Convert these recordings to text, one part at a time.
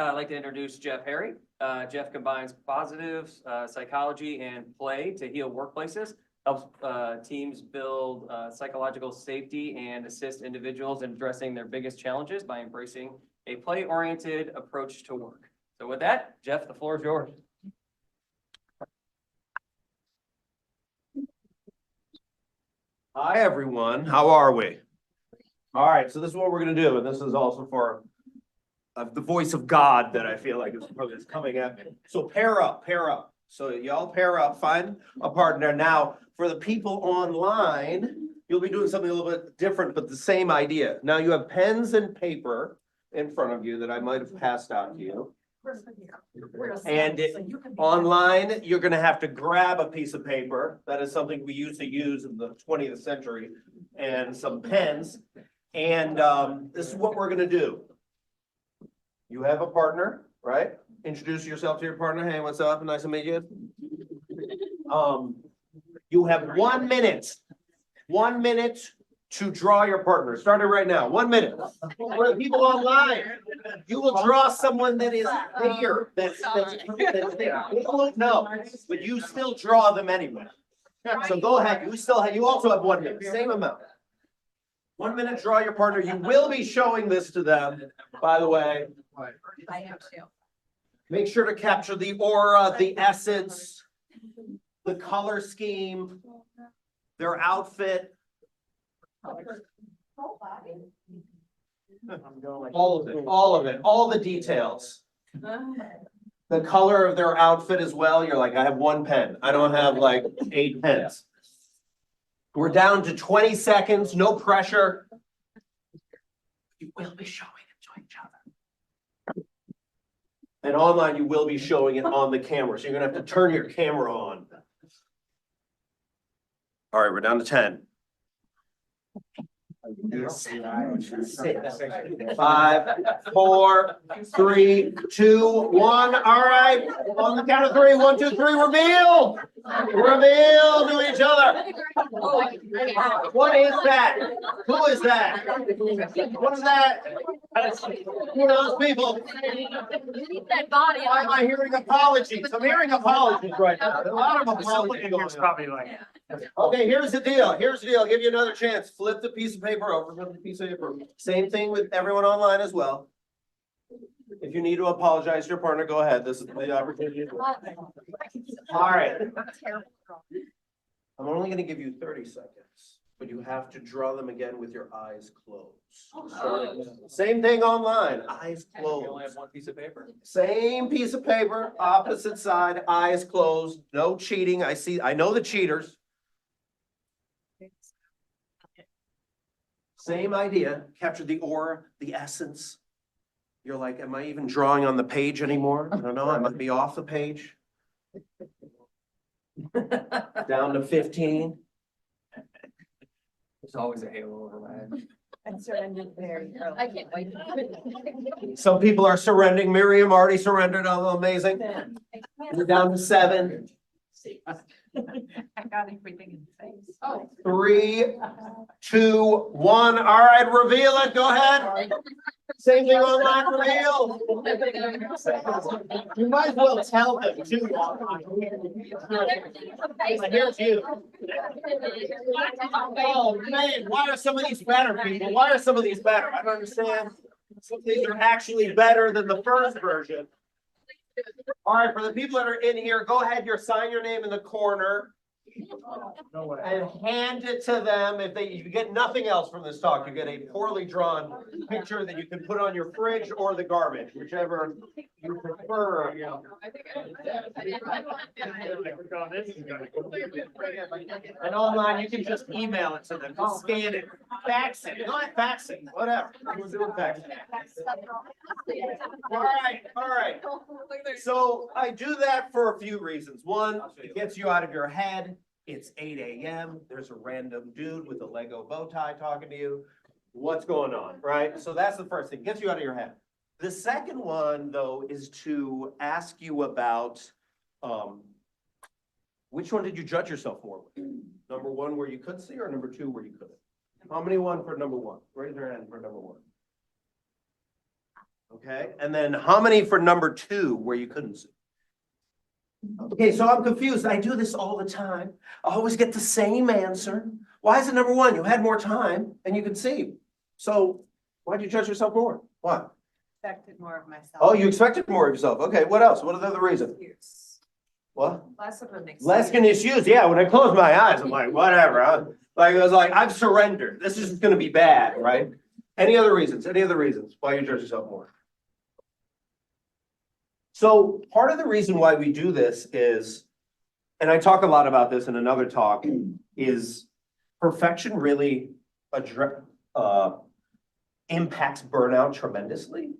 I'd like to introduce Jeff Harry. Jeff combines positive psychology and play to heal workplaces, helps teams build psychological safety and assist individuals in addressing their biggest challenges by embracing a play-oriented approach to work. So with that, Jeff, the floor is yours. Hi, everyone. How are we? All right, so this is what we're going to do, and this is also for the voice of God that I feel like is coming at me. So pair up, pair up. So y'all pair up, find a partner. Now, for the people online, you'll be doing something a little bit different, but the same idea. Now you have pens and paper in front of you that I might have passed out to you. And online, you're going to have to grab a piece of paper. That is something we used to use in the 20th century, and some pens. And this is what we're going to do. You have a partner, right? Introduce yourself to your partner. Hey, what's up? Nice to meet you. You have 1 minute. 1 minute to draw your partner. Start it right now. 1 minute. For the people online, you will draw someone that is there. That's they won't know, but you still draw them anyway. So go ahead. You also have 1 minute. Same amount. 1 minute, draw your partner. You will be showing this to them, by the way. I am too. Make sure to capture the aura, the essence, the color scheme, their outfit. All of it, all the details. The color of their outfit as well. You're like, I have 1 pen. I don't have like 8 pens. We're down to 20 seconds, no pressure. You will be showing it to each other. And online, you will be showing it on the camera. So you're gonna have to turn your camera on. All right, we're down to 10. 5, 4, 3, 2, 1. All right, on the count of 3. 1, 2, 3. Reveal. Reveal to each other. What is that? Who is that? What is that? Who are those people? Why am I hearing apologies? I'm hearing apologies right now. There's a lot of apologies going on. Okay, here's the deal. Here's the deal. I'll give you another chance. Flip the piece of paper over. Flip the piece of paper. Same thing with everyone online as well. If you need to apologize to your partner, go ahead. This is the opportunity. All right. I'm only going to give you 30 seconds, but you have to draw them again with your eyes closed. Same thing online. Eyes closed. You only have 1 piece of paper. Same piece of paper, opposite side, eyes closed. No cheating. I know the cheaters. Same idea, capture the aura, the essence. You're like, am I even drawing on the page anymore? I don't know, I might be off the page. Down to 15. There's always a halo over my head. I'm surrendered very early. I can't wait. Some people are surrendering. Miriam already surrendered. Oh, amazing. We're down to 7. I got everything in the face. Oh. 3, 2, 1. All right, reveal it. Go ahead. Same thing online, reveal. You might as well tell them too. Here's you. Oh man, why are some of these better, people? Why are some of these better? I don't understand. Some of these are actually better than the first version. All right, for the people that are in here, go ahead, sign your name in the corner. And hand it to them. If you get nothing else from this talk, you get a poorly drawn picture that you can put on your fridge or the garbage, whichever you prefer. And online, you can just email it to them, scan it, fax it, not fax it, whatever. We're doing fax it. All right. So I do that for a few reasons. One, it gets you out of your head. It's 8 a.m. There's a random dude with a Lego bow tie talking to you. What's going on, right? So that's the first thing, gets you out of your head. The second one, though, is to ask you about which one did you judge yourself more with? Number 1 where you could see, or number 2 where you couldn't? How many won for number 1? Raise your hand for number 1. Okay, and then how many for number 2 where you couldn't see? Okay, so I'm confused. I do this all the time. I always get the same answer. Why is it number 1? You had more time and you could see. So why'd you judge yourself more? Why? Expected more of myself. Oh, you expected more of yourself. Okay, what else? What are the other reasons? What? Less of an excuse. Less can excuse. Yeah, when I close my eyes, I'm like, whatever. Like, I was like, I've surrendered. This is gonna be bad, right? Any other reasons? Any other reasons why you judge yourself more? So part of the reason why we do this is, and I talk a lot about this in another talk, is perfection really impacts burnout tremendously.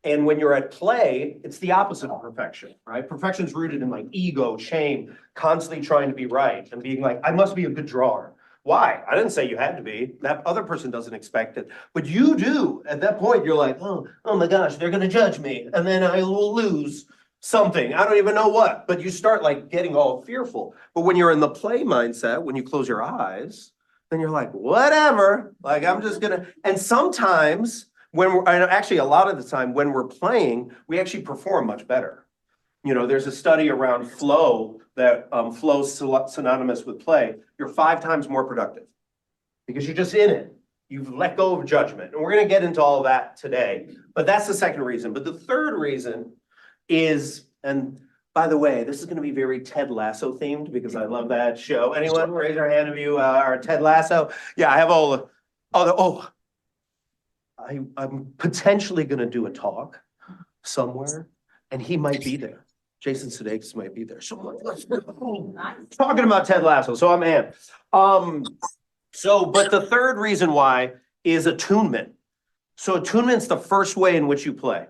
And when you're at play, it's the opposite of perfection, right? Perfection's rooted in like ego, shame, constantly trying to be right and being like, I must be a good drawer. Why? I didn't say you had to be. That other person doesn't expect it, but you do. At that point, you're like, oh my gosh, they're gonna judge me, and then I will lose something. I don't even know what. But you start like getting all fearful. But when you're in the play mindset, when you close your eyes, then you're like, whatever. Like I'm just gonna. And sometimes when we're, and actually a lot of the time when we're playing, we actually perform much better. You know, there's a study around flow that flow's synonymous with play. You're 5 times more productive because you're just in it. You've let go of judgment. And we're going to get into all that today. But that's the second reason. But the third reason is, and by the way, this is going to be very Ted Lasso themed because I love that show. Anyone raise your hand if you are Ted Lasso? Yeah, I have all the, I'm potentially going to do a talk somewhere and he might be there. Jason Sudeikis might be there. So talking about Ted Lasso, so I'm amped. But the third reason why is attunement. So attunement's the first way in which you play.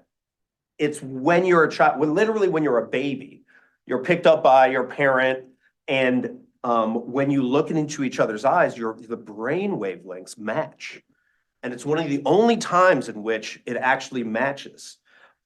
It's when you're a child, literally when you're a baby, you're picked up by your parent, and when you look into each other's eyes, the brain wavelengths match. And it's one of the only times in which it actually matches.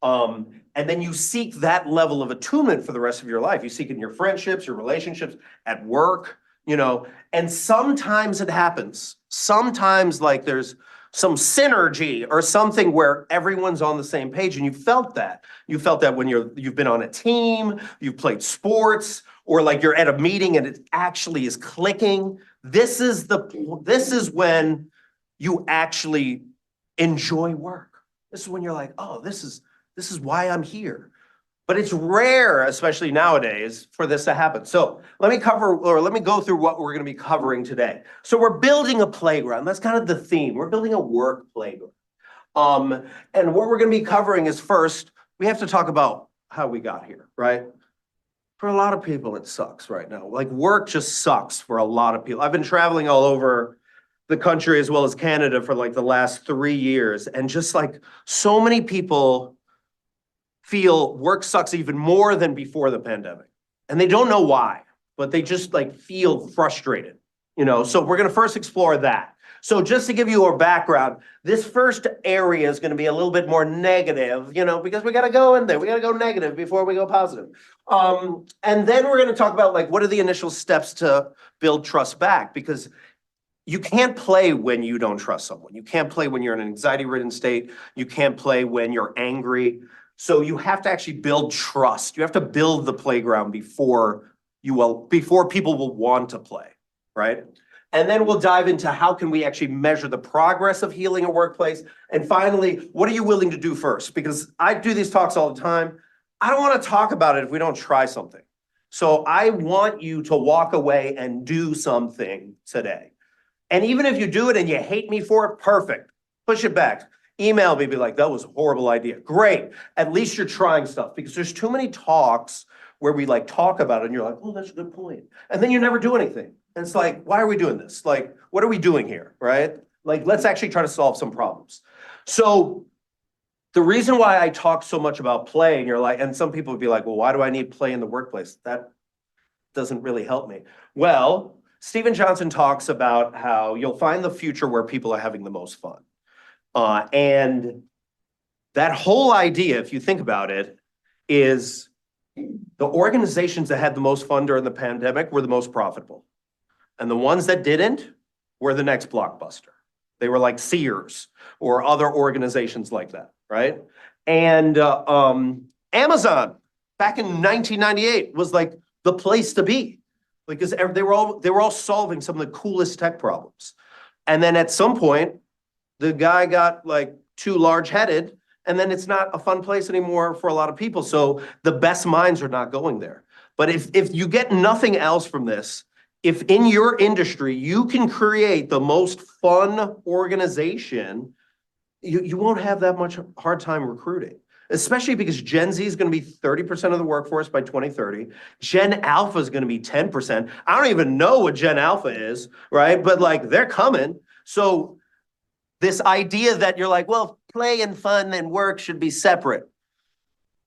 And then you seek that level of attunement for the rest of your life. You seek it in your friendships, your relationships, at work, you know, and sometimes it happens. Sometimes like there's some synergy or something where everyone's on the same page, and you felt that. You felt that when you've been on a team, you've played sports, or like you're at a meeting and it actually is clicking. This is when you actually enjoy work. This is when you're like, oh, this is why I'm here. But it's rare, especially nowadays, for this to happen. So let me go through what we're going to be covering today. So we're building a playground. That's kind of the theme. We're building a work playground. And what we're going to be covering is, first, we have to talk about how we got here, right? For a lot of people, it sucks right now. Like work just sucks for a lot of people. I've been traveling all over the country as well as Canada for like the last 3 years. And just like so many people feel work sucks even more than before the pandemic. And they don't know why, but they just like feel frustrated, you know? So we're gonna first explore that. So just to give you a background, this first area is gonna be a little bit more negative, you know, because we gotta go in there. We gotta go negative before we go positive. And then we're gonna talk about like, what are the initial steps to build trust back? Because you can't play when you don't trust someone. You can't play when you're in an anxiety-ridden state. You can't play when you're angry. So you have to actually build trust. You have to build the playground before people will want to play, right? And then we'll dive into how can we actually measure the progress of healing a workplace. And finally, what are you willing to do first? Because I do these talks all the time. I don't want to talk about it if we don't try something. So I want you to walk away and do something today. And even if you do it and you hate me for it, perfect. Push it back. Email me, be like, that was a horrible idea. Great. At least you're trying stuff, because there's too many talks where we like talk about it and you're like, oh, that's a good point. And then you never do anything. And it's like, why are we doing this? Like, what are we doing here, right? Like, let's actually try to solve some problems. So the reason why I talk so much about play, and you're like, and some people would be like, well, why do I need play in the workplace? That doesn't really help me. Well, Stephen Johnson talks about how you'll find the future where people are having the most fun. And that whole idea, if you think about it, is the organizations that had the most fun during the pandemic were the most profitable. And the ones that didn't were the next Blockbuster. They were like Sears or other organizations like that, right? And Amazon back in 1998 was like the place to be, because they were all solving some of the coolest tech problems. And then at some point, the guy got like too large-headed, and then it's not a fun place anymore for a lot of people. So the best minds are not going there. But if you get nothing else from this, if in your industry you can create the most fun organization, you won't have that much hard time recruiting, especially because Gen Z is going to be 30% of the workforce by 2030. Gen Alpha is going to be 10%. I don't even know what Gen Alpha is, right? But like they're coming. So this idea that you're like, well, play and fun and work should be separate.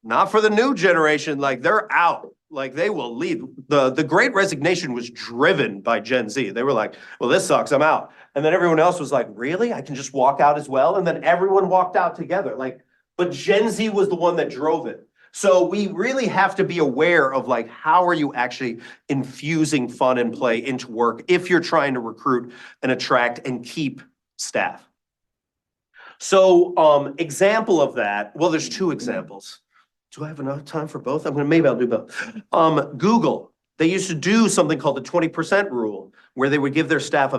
Not for the new generation. Like they're out. Like they will leave. The Great Resignation was driven by Gen Z. They were like, well, this sucks, I'm out. And then everyone else was like, really? I can just walk out as well? And then everyone walked out together. Like, but Gen Z was the one that drove it. So we really have to be aware of like, how are you actually infusing fun and play into work if you're trying to recruit and attract and keep staff? So example of that, well, there's two examples. Do I have enough time for both? Maybe I'll do both. Google, they used to do something called the 20% rule, where they would give their staff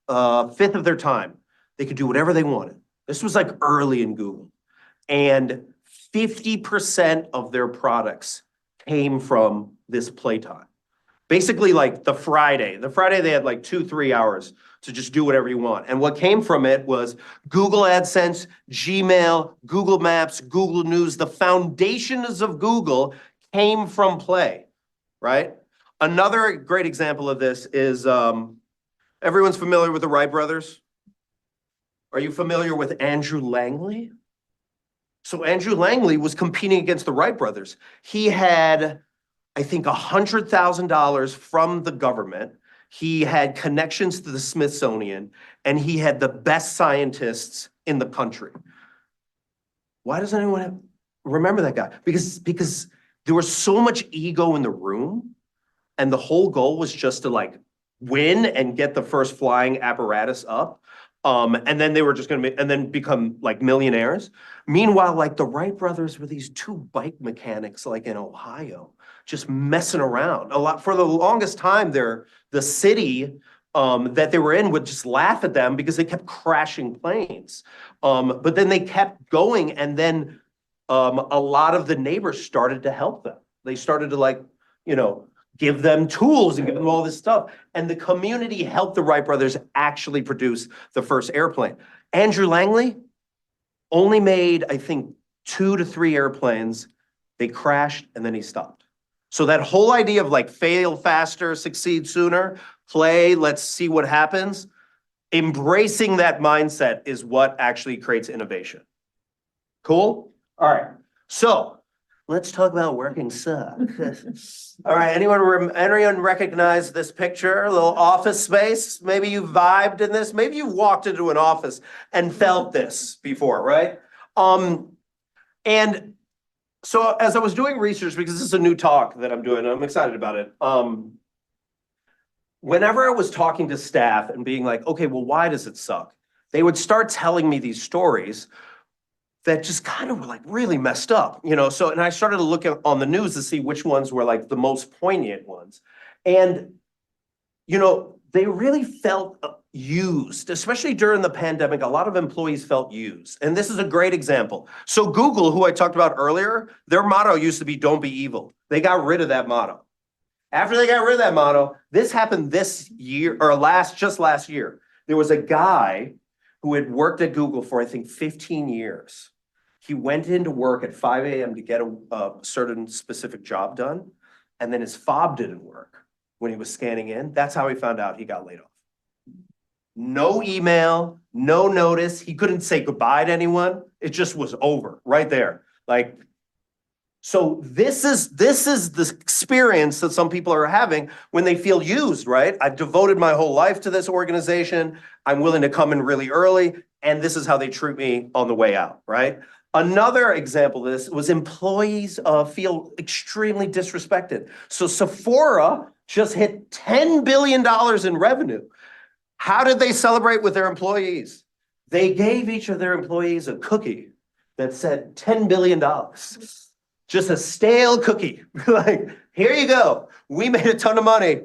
a fifth of their time. They could do whatever they wanted. This was like early in Google. And 50% of their products came from this playtime. Basically like the Friday they had like 2-3 hours to just do whatever you want. And what came from it was Google AdSense, Gmail, Google Maps, Google News. The foundations of Google came from play, right? Another great example of this is, everyone's familiar with the Wright brothers? Are you familiar with Andrew Langley? So Andrew Langley was competing against the Wright brothers. He had, I think, $100,000 from the government. He had connections to the Smithsonian, and he had the best scientists in the country. Why does anyone remember that guy? Because there was so much ego in the room, and the whole goal was just to like win and get the first flying apparatus up. And then they were just gonna and then become like millionaires. Meanwhile, like the Wright brothers were these two bike mechanics like in Ohio, just messing around. A lot for the longest time, the city that they were in would just laugh at them because they kept crashing planes. But then they kept going, and then a lot of the neighbors started to help them. They started to like, give them tools and give them all this stuff. And the community helped the Wright brothers actually produce the first airplane. Andrew Langley only made, I think, 2 to 3 airplanes. They crashed and then he stopped. So that whole idea of like fail faster, succeed sooner, play, let's see what happens. Embracing that mindset is what actually creates innovation. Cool? All right. So let's talk about working suck. All right, anyone recognize this picture? A little office space? Maybe you vibed in this. Maybe you walked into an office and felt this before, right? And so as I was doing research, because this is a new talk that I'm doing, and I'm excited about it. Whenever I was talking to staff and being like, okay, well, why does it suck? They would start telling me these stories that just kind of were like really messed up, So, and I started to look on the news to see which ones were like the most poignant ones. And, they really felt used, especially during the pandemic. A lot of employees felt used. And this is a great example. So Google, who I talked about earlier, their motto used to be, don't be evil. They got rid of that motto. After they got rid of that motto, this happened this year or just last year. There was a guy who had worked at Google for, I think, 15 years. He went into work at 5 a.m. to get a certain specific job done. And then his fob didn't work when he was scanning in. That's how he found out he got laid off. No email, no notice. He couldn't say goodbye to anyone. It just was over right there. So this is the experience that some people are having when they feel used, right? I've devoted my whole life to this organization. I'm willing to come in really early, and this is how they treat me on the way out, right? Another example of this was employees feel extremely disrespected. So Sephora just hit $10 billion in revenue. How did they celebrate with their employees? They gave each of their employees a cookie that said $10 billion. Just a stale cookie. Like, here you go. We made a ton of money.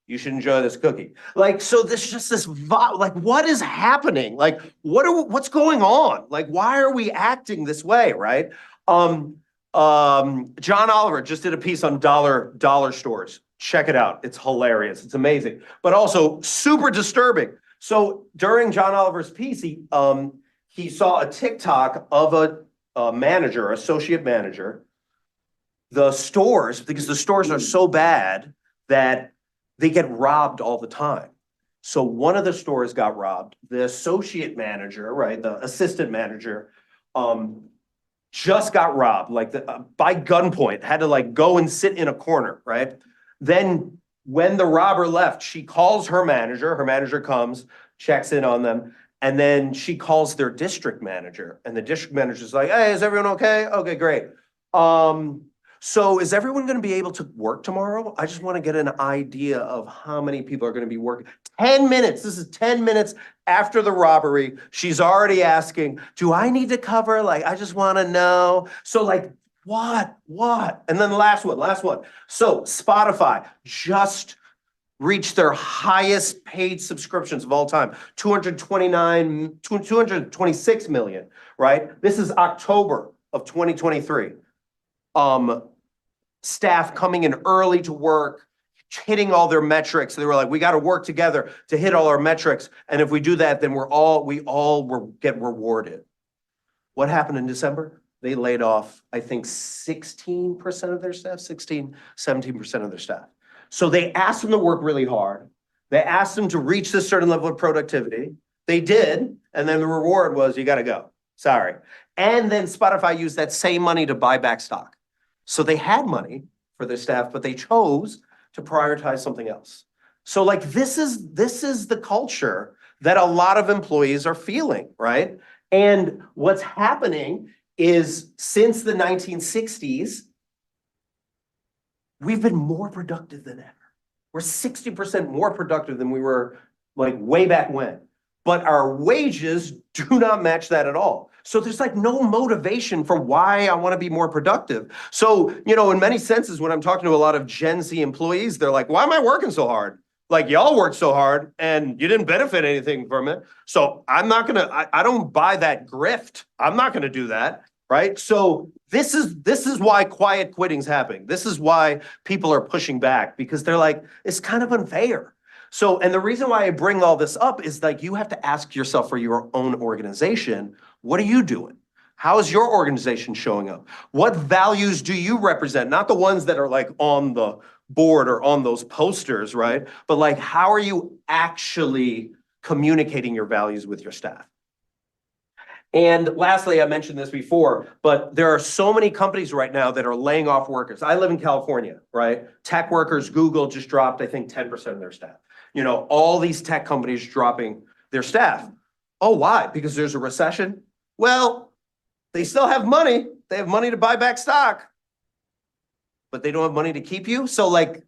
You should enjoy this cookie. Like, so there's just this like, what is happening? Like, what's going on? Like, why are we acting this way, right? John Oliver just did a piece on dollar stores. Check it out. It's hilarious. It's amazing, but also super disturbing. So during John Oliver's piece, he saw a TikTok of a manager, associate manager. The stores, because the stores are so bad that they get robbed all the time. So one of the stores got robbed. The associate manager, right, the assistant manager, just got robbed, like by gunpoint, had to like go and sit in a corner, right? Then when the robber left, she calls her manager comes, checks in on them, and then she calls their district manager, and the district manager's like, hey, is everyone okay? Okay, great. So is everyone going to be able to work tomorrow? I just want to get an idea of how many people are going to be working. 10 minutes. This is 10 minutes after the robbery. She's already asking, do I need to cover? Like, I just want to know. So like, what? And then the last one. So Spotify just reached their highest paid subscriptions of all time, 226 million, right? This is October of 2023. Staff coming in early to work, hitting all their metrics. They were like, we got to work together to hit all our metrics. And if we do that, then we all get rewarded. What happened in December? They laid off, I think, 16% of their staff, 17% of their staff. So they asked them to work really hard. They asked them to reach this certain level of productivity. They did. And then the reward was, you got to go. Sorry. And then Spotify used that same money to buy back stock. So they had money for their staff, but they chose to prioritize something else. So like, this is the culture that a lot of employees are feeling, right? And what's happening is since the 1960s, we've been more productive than ever. We're 60% more productive than we were like way back when. But our wages do not match that at all. So there's like no motivation for why I want to be more productive. So, you know, in many senses, when I'm talking to a lot of Gen Z employees, they're like, why am I working so hard? Like, y'all worked so hard and you didn't benefit anything from it. So I'm not gonna, I don't buy that grift. I'm not gonna do that, right? So this is why quiet quitting's happening. This is why people are pushing back, because they're like, it's kind of unfair. So, and the reason why I bring all this up is like, you have to ask yourself for your own organization, what are you doing? How is your organization showing up? What values do you represent? Not the ones that are like on the board or on those posters, right? But like, how are you actually communicating your values with your staff? And lastly, I mentioned this before, but there are so many companies right now that are laying off workers. I live in California, right? Tech workers, Google just dropped, I think, 10% of their staff. You know, all these tech companies dropping their staff. Oh, why? Because there's a recession? Well, they still have money. They have money to buy back stock, but they don't have money to keep you. So like,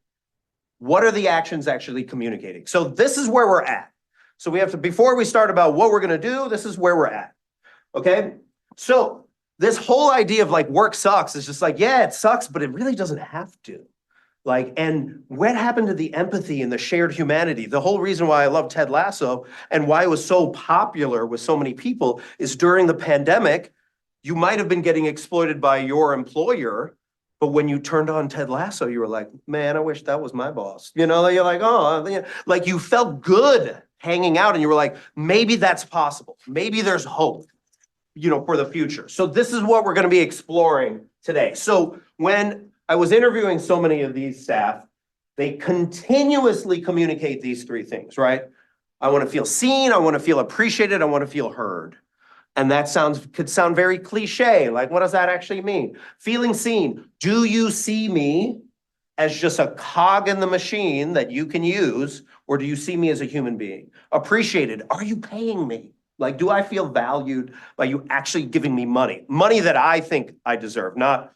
what are the actions actually communicating? So this is where we're at. So we have to, before we start about what we're going to do, this is where we're at. Okay. So this whole idea of like work sucks is just like, yeah, it sucks, but it really doesn't have to. Like, and what happened to the empathy and the shared humanity? The whole reason why I love Ted Lasso and why it was so popular with so many people is during the pandemic, you might have been getting exploited by your employer, but when you turned on Ted Lasso, you were like, man, I wish that was my boss. You know, you're like, oh, like you felt good hanging out and you were like, maybe that's possible. Maybe there's hope, you know, for the future. So this is what we're going to be exploring today. So when I was interviewing so many of these staff, they continuously communicate these three things, right? I want to feel seen, I want to feel appreciated, I want to feel heard. And that could sound very cliche. Like, what does that actually mean? Feeling seen. Do you see me as just a cog in the machine that you can use, or do you see me as a human being? Appreciated. Are you paying me? Like, do I feel valued by you actually giving me money? Money that I think I deserve, not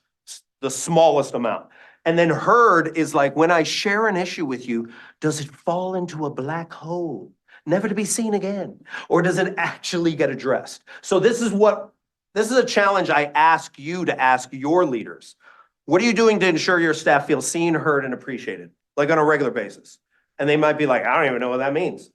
the smallest amount. And then heard is like, when I share an issue with you, does it fall into a black hole, never to be seen again? Or does it actually get addressed? So this is what This is a challenge I ask you to ask your leaders. What are you doing to ensure your staff feel seen, heard, and appreciated, like on a regular basis? And they might be like, I don't even know what that means.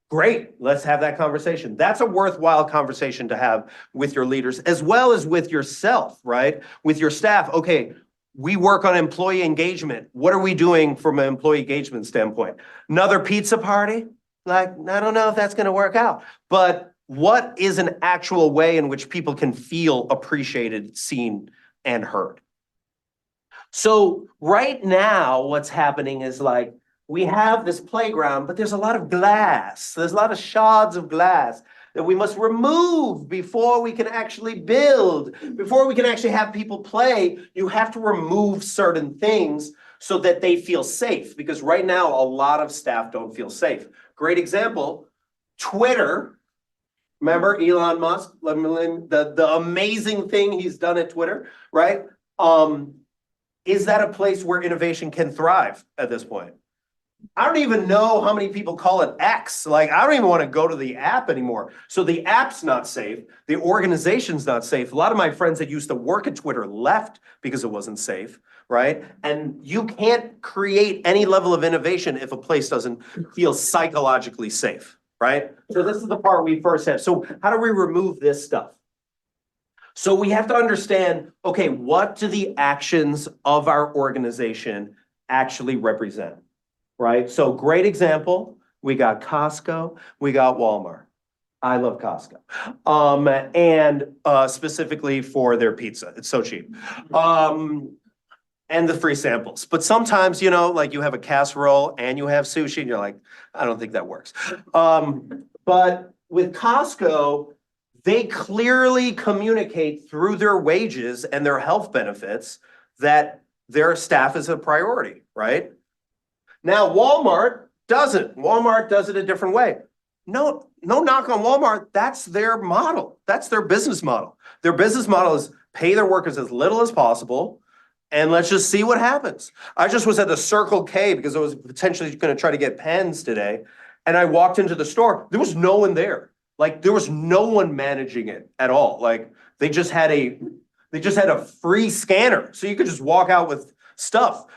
Great, let's have that conversation. That's a worthwhile conversation to have with your leaders as well as with yourself, right? With your staff. Okay, we work on employee engagement. What are we doing from an employee engagement standpoint? Another pizza party? Like, I don't know if that's going to work out, but what is an actual way in which people can feel appreciated, seen, and heard? So right now, what's happening is like, we have this playground, but there's a lot of glass. There's a lot of shards of glass that we must remove before we can actually build. Before we can actually have people play, you have to remove certain things so that they feel safe. Because right now, a lot of staff don't feel safe. Great example, Twitter. Remember Elon Musk, the amazing thing he's done at Twitter, right? Is that a place where innovation can thrive at this point? I don't even know how many people call it X. Like, I don't even want to go to the app anymore. So the app's not safe. The organization's not safe. A lot of my friends that used to work at Twitter left because it wasn't safe, right? And you can't create any level of innovation if a place doesn't feel psychologically safe, right? So this is the part we first have. So how do we remove this stuff? So we have to understand, okay, what do the actions of our organization actually represent? Right? So great example, we got Costco, we got Walmart. I love Costco. And specifically for their pizza, it's so cheap. And the free samples. But sometimes, you know, like you have a casserole and you have sushi and you're like, I don't think that works. But with Costco, they clearly communicate through their wages and their health benefits that their staff is a priority, right? Now, Walmart doesn't. Walmart does it a different way. No knock on Walmart. That's their model. That's their business model. Their business model is pay their workers as little as possible, and let's just see what happens. I just was at the Circle K because I was potentially going to try to get pens today, and I walked into the store. There was no one there. Like, there was no one managing it at all. Like, they just had a free scanner, so you could just walk out with stuff.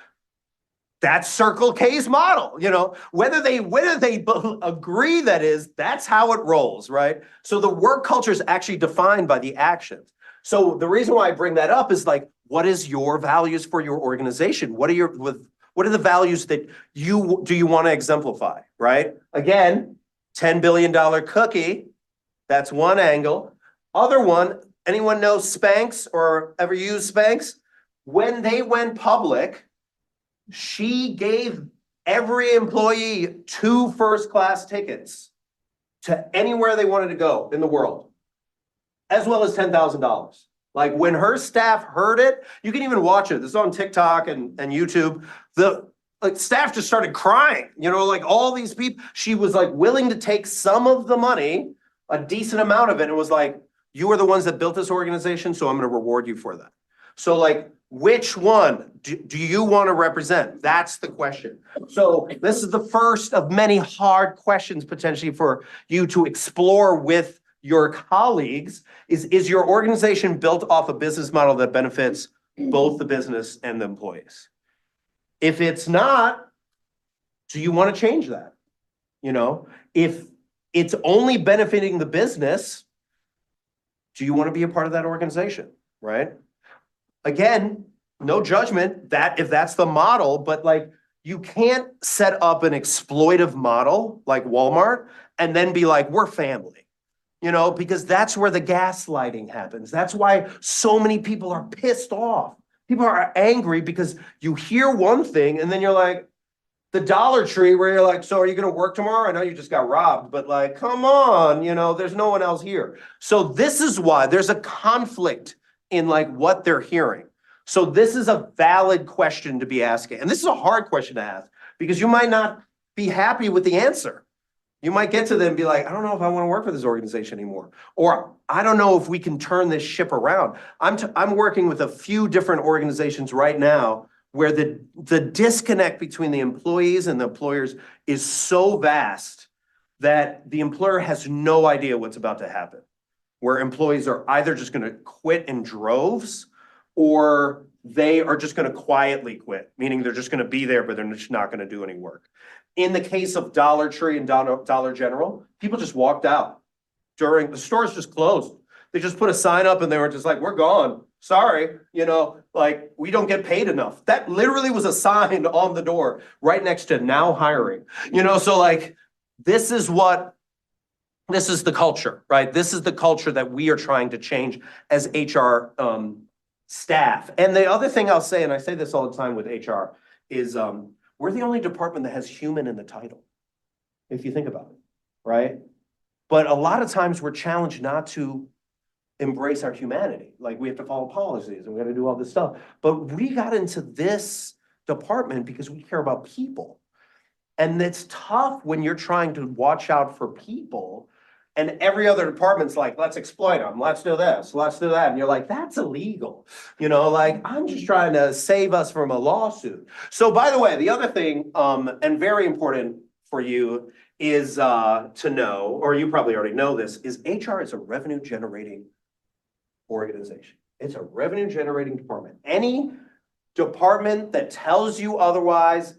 That's Circle K's model, you know, whether they agree that's how it rolls, right? So the work culture is actually defined by the actions. So the reason why I bring that up is like, what is your values for your organization? What are the values that you want to exemplify, right? Again, $10 billion cookie, that's one angle. Other one, anyone know Spanx or ever use Spanx? When they went public, she gave every employee 2 first-class tickets to anywhere they wanted to go in the world, as well as $10,000. Like, when her staff heard it, you can even watch it. This is on TikTok and YouTube. The staff just started crying, you know, like all these people. She was like willing to take some of the money, a decent amount of it, and was like, you are the ones that built this organization, so I'm going to reward you for that. So like, which one do you want to represent? That's the question. So this is the first of many hard questions potentially for you to explore with your colleagues. Is your organization built off a business model that benefits both the business and the employees? If it's not, do you want to change that? You know, if it's only benefiting the business, do you want to be a part of that organization, right? Again, no judgment that if that's the model, but like, you can't set up an exploitive model like Walmart and then be like, we're family, you know, because that's where the gaslighting happens. That's why so many people are pissed off. People are angry because you hear one thing and then you're like, the Dollar Tree where you're like, so are you going to work tomorrow? I know you just got robbed, but like, come on, you know, there's no one else here. So this is why there's a conflict in like what they're hearing. So this is a valid question to be asking. And this is a hard question to ask because you might not be happy with the answer. You might get to them and be like, I don't know if I want to work for this organization anymore. Or I don't know if we can turn this ship around. I'm working with a few different organizations right now where the disconnect between the employees and the employers is so vast that the employer has no idea what's about to happen. where employees are either just gonna quit in droves or they are just gonna quietly quit, meaning they're just gonna be there, but they're just not gonna do any work. In the case of Dollar Tree and Dollar General, people just walked out during, the stores just closed. They just put a sign up and they were just like, we're gone. Sorry, like, we don't get paid enough. That literally was a sign on the door right next to now hiring, so like, this is the culture, right? This is the culture that we are trying to change as HR staff. And the other thing I'll say, and I say this all the time with HR, is we're the only department that has human in the title, if you think about it, right? But a lot of times we're challenged not to embrace our humanity. Like, we have to follow policies and we got to do all this stuff. But we got into this department because we care about people. And it's tough when you're trying to watch out for people and every other department's like, let's exploit them, let's do this, let's do that. And you're like, that's illegal. Like, I'm just trying to save us from a lawsuit. So by the way, the other thing, and very important for you is to know, or you probably already know this, is HR is a revenue generating organization. It's a revenue generating department. Any department that tells you otherwise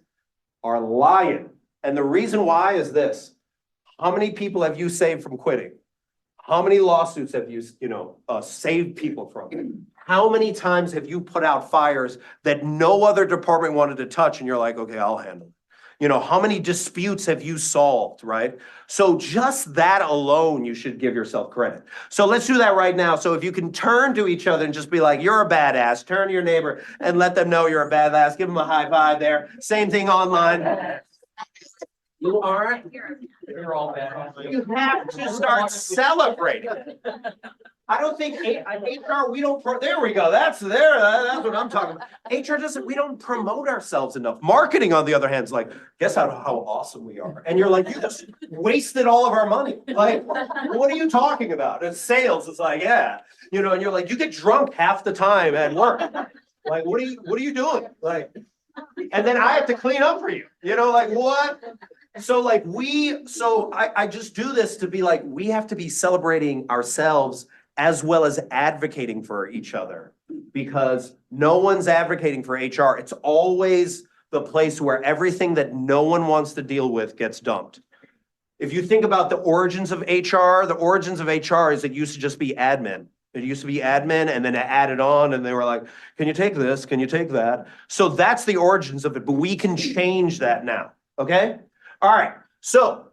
are lying. And the reason why is this. How many people have you saved from quitting? How many lawsuits have you, saved people from? How many times have you put out fires that no other department wanted to touch and you're like, okay, I'll handle it. How many disputes have you solved, right? So just that alone, you should give yourself credit. So let's do that right now. So if you can turn to each other and just be like, you're a badass, turn to your neighbor and let them know you're a badass. Give them a high five there. Same thing online. You aren't? You're all bad. You have to start celebrating. I don't think HR, we don't, there we go, that's what I'm talking about. HR doesn't, we don't promote ourselves enough. Marketing, on the other hand, is like, guess how awesome we are. And you're like, you just wasted all of our money. Like, what are you talking about? And sales is like, yeah. And you're like, you get drunk half the time at work. Like, what are you doing? Like, and then I have to clean up for you, like what? So like I just do this to be like, we have to be celebrating ourselves as well as advocating for each other, because no one's advocating for HR. It's always the place where everything that no one wants to deal with gets dumped. If you think about the origins of HR is it used to just be admin. It used to be admin and then it added on and they were like, can you take this? Can you take that? So that's the origins of it, but we can change that now, okay? All right, so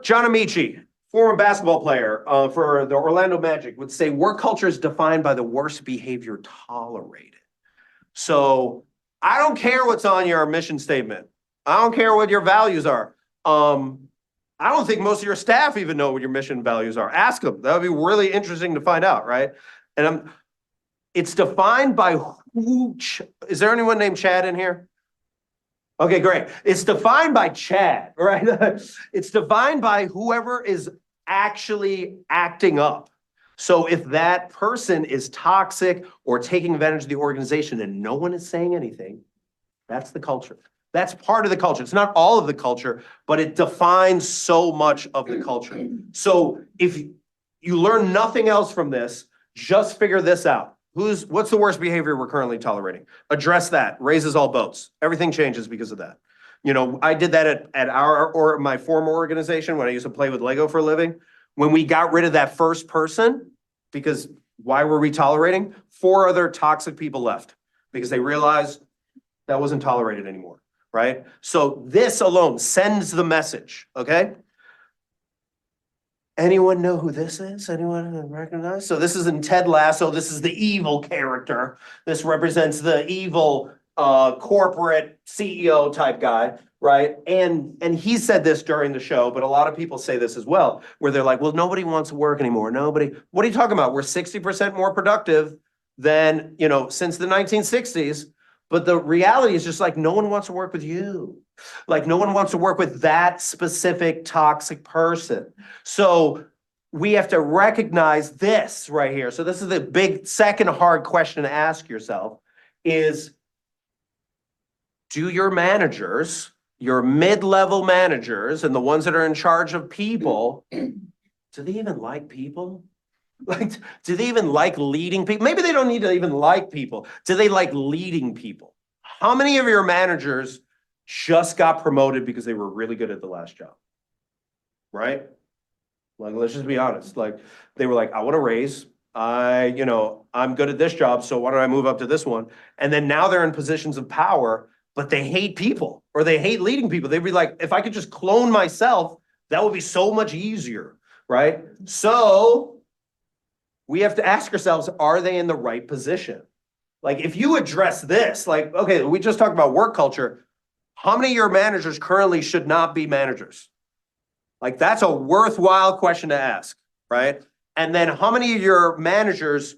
John Amici, former basketball player for the Orlando Magic, would say work culture is defined by the worst behavior tolerated. So I don't care what's on your mission statement. I don't care what your values are. I don't think most of your staff even know what your mission values are. Ask them. That would be really interesting to find out, right? And it's defined by who, is there anyone named Chad in here? Okay, great. It's defined by Chad, right? It's defined by whoever is actually acting up. So if that person is toxic or taking advantage of the organization and no one is saying anything, that's the culture. That's part of the culture. It's not all of the culture, but it defines so much of the culture. So if you learn nothing else from this, just figure this out. What's the worst behavior we're currently tolerating? Address that, raises all boats. Everything changes because of that. I did that at my former organization when I used to play with Lego for a living. When we got rid of that first person, because why were we tolerating? 4 other toxic people left because they realized that wasn't tolerated anymore, right? So this alone sends the message, okay? Anyone know who this is? Anyone recognize? So this is in Ted Lasso. This is the evil character. This represents the evil corporate CEO type guy, right? And he said this during the show, but a lot of people say this as well, where they're like, well, nobody wants to work anymore. Nobody. What are you talking about? We're 60% more productive than, since the 1960s. But the reality is just like, no one wants to work with you. Like, no one wants to work with that specific toxic person. So we have to recognize this right here. So this is the big second hard question to ask yourself is, do your managers, your mid-level managers and the ones that are in charge of people, do they even like people? Like, do they even like leading people? Maybe they don't need to even like people. Do they like leading people? How many of your managers just got promoted because they were really good at the last job? Right? Like, let's just be honest. Like, they were like, I want to raise. I'm good at this job, so why don't I move up to this one? And then now they're in positions of power, but they hate people or they hate leading people. They'd be like, if I could just clone myself, that would be so much easier, right? So we have to ask ourselves, are they in the right position? Like, if you address this, like, okay, we just talked about work culture. How many of your managers currently should not be managers? Like, that's a worthwhile question to ask, right? And then how many of your managers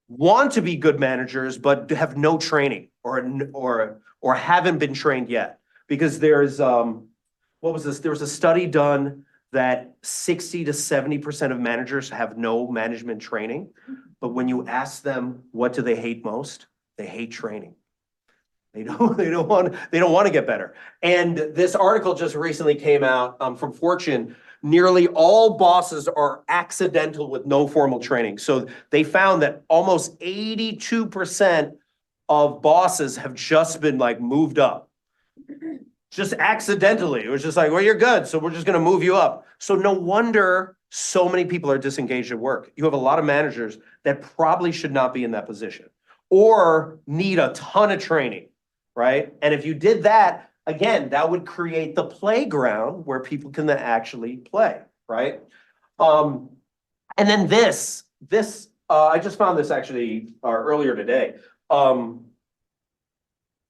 want to be good managers, but have no training or haven't been trained yet? Because there's, what was this? There was a study done that 60 to 70% of managers have no management training. But when you ask them, what do they hate most? They hate training. They don't want to get better. And this article just recently came out from Fortune. Nearly all bosses are accidental with no formal training. So they found that almost 82% of bosses have just been like moved up. Just accidentally. It was just like, well, you're good, so we're just going to move you up. So no wonder so many people are disengaged at work. You have a lot of managers that probably should not be in that position or need a ton of training, right? And if you did that, again, that would create the playground where people can then actually play, right? And then this, I just found this actually earlier today.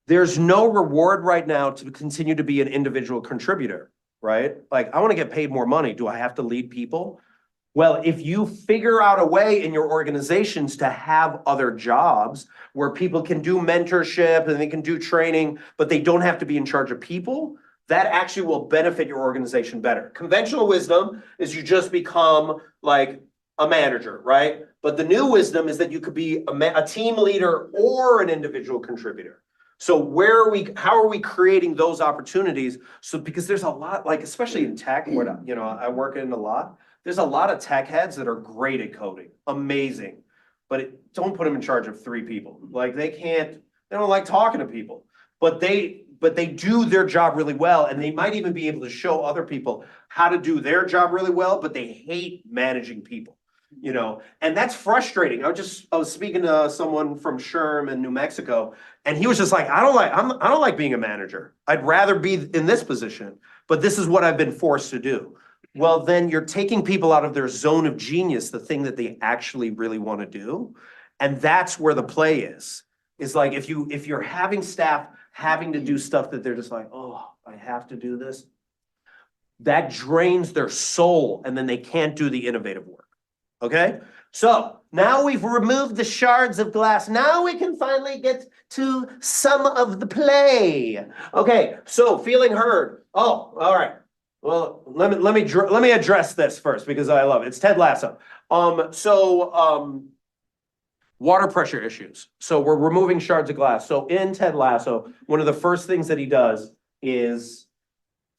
There's no reward right now to continue to be an individual contributor, right? Like, I want to get paid more money. Do I have to lead people? Well, if you figure out a way in your organizations to have other jobs where people can do mentorship and they can do training, but they don't have to be in charge of people, that actually will benefit your organization better. Conventional wisdom is you just become like a manager, right? But the new wisdom is that you could be a team leader or an individual contributor. So how are we creating those opportunities? So because there's a lot, like, especially in tech, where, I work in a lot, there's a lot of tech heads that are great at coding, amazing, but don't put them in charge of 3 people. Like, they don't like talking to people, but they do their job really well. And they might even be able to show other people how to do their job really well, but they hate managing people. And that's frustrating. I was speaking to someone from Sherm in New Mexico, and he was just like, I don't like being a manager. I'd rather be in this position, but this is what I've been forced to do. Well, then you're taking people out of their zone of genius, the thing that they actually really want to do. And that's where the play is like, if you're having staff having to do stuff that they're just like, oh, I have to do this, that drains their soul, and then they can't do the innovative work. Okay, so now we've removed the shards of glass. Now we can finally get to some of the play. Okay, so feeling heard. Oh, all right. Well, let me address this first because I love it. It's Ted Lasso. Water pressure issues. So we're removing shards of glass. So in Ted Lasso, one of the first things that he does is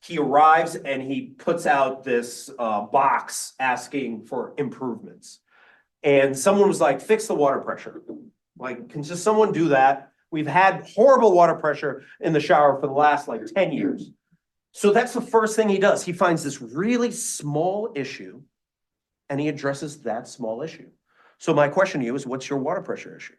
he arrives and he puts out this box asking for improvements. And someone was like, fix the water pressure. Like, can just someone do that? We've had horrible water pressure in the shower for the last 10 years. So that's the first thing he does. He finds this really small issue and he addresses that small issue. So my question to you is, what's your water pressure issue?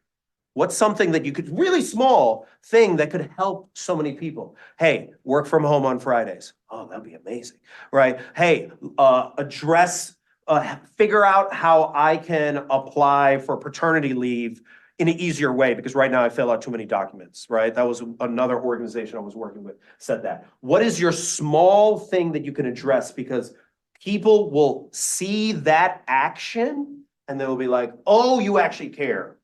What's something that you could, really small thing that could help so many people? Hey, work from home on Fridays. Oh, that'd be amazing, right? Hey, figure out how I can apply for paternity leave in an easier way, because right now I fill out too many documents, right? That was another organization I was working with said that. What is your small thing that you can address? Because people will see that action and they'll be like, oh, you actually care.